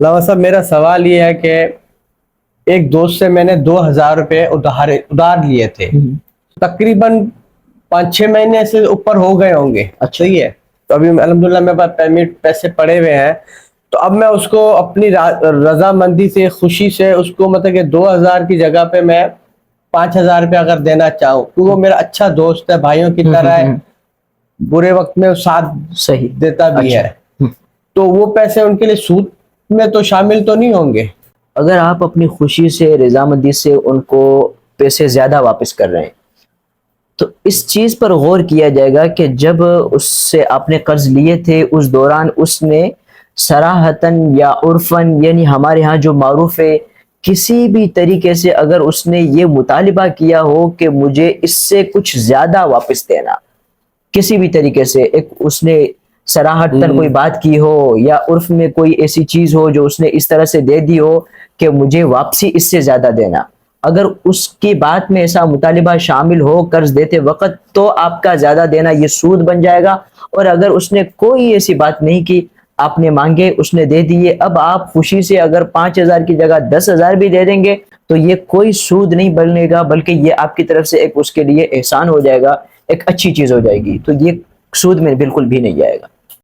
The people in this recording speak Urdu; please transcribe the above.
علامہ صاحب میرا سوال یہ ہے کہ ایک دوست سے میں نے 2,000 روپے ادھار لیے تھے، تقریباً 5-6 مہینے سے اوپر ہو گئے ہوں گے. اچھا صحیح ہے. تو ابھی الحمدللہ میرے پاس پیسے پڑے ہوئے ہیں. تو اب میں اس کو اپنی رضامندی سے، خوشی سے اس کو مطلب کہ 2,000 کی جگہ پہ میں 5,000 روپے اگر دینا چاہوں، تو وہ میرا اچھا دوست ہے، بھائیوں کی طرح ہے، برے وقت میں ساتھ صحیح دیتا بھی اچھا ہے. تو وہ پیسے ان کے لیے سود میں تو شامل تو نہیں ہوں گے؟ اگر آپ اپنی خوشی سے، رضامندی سے ان کو پیسے زیادہ واپس کر رہے ہیں تو اس چیز پر غور کیا جائے گا کہ جب اس سے آپ نے قرض لیے تھے اس دوران اس نے صراحتاً یا عرفاً، یعنی ہمارے ہاں جو معروف ہے، کسی بھی طریقے سے اگر اس نے یہ مطالبہ کیا ہو کہ مجھے اس سے کچھ زیادہ واپس دینا، کسی بھی طریقے سے ایک اس نے صراحتاً کوئی بات کی ہو یا عرف میں کوئی ایسی چیز ہو جو اس نے اس طرح سے دے دی ہو کہ مجھے واپسی اس سے زیادہ دینا، اگر اس کی بات میں ایسا مطالبہ شامل ہو قرض دیتے وقت، تو آپ کا زیادہ دینا یہ سود بن جائے گا. اور اگر اس نے کوئی ایسی بات نہیں کی، آپ نے مانگے، اس نے دے دیے، اب آپ خوشی سے اگر 5,000 کی جگہ 10,000 بھی دے دیں گے تو یہ کوئی سود نہیں بنے گا، بلکہ یہ آپ کی طرف سے ایک اس کے لیے احسان ہو جائے گا، ایک اچھی چیز ہو جائے گی. تو یہ سود میں بالکل بھی نہیں جائے گا.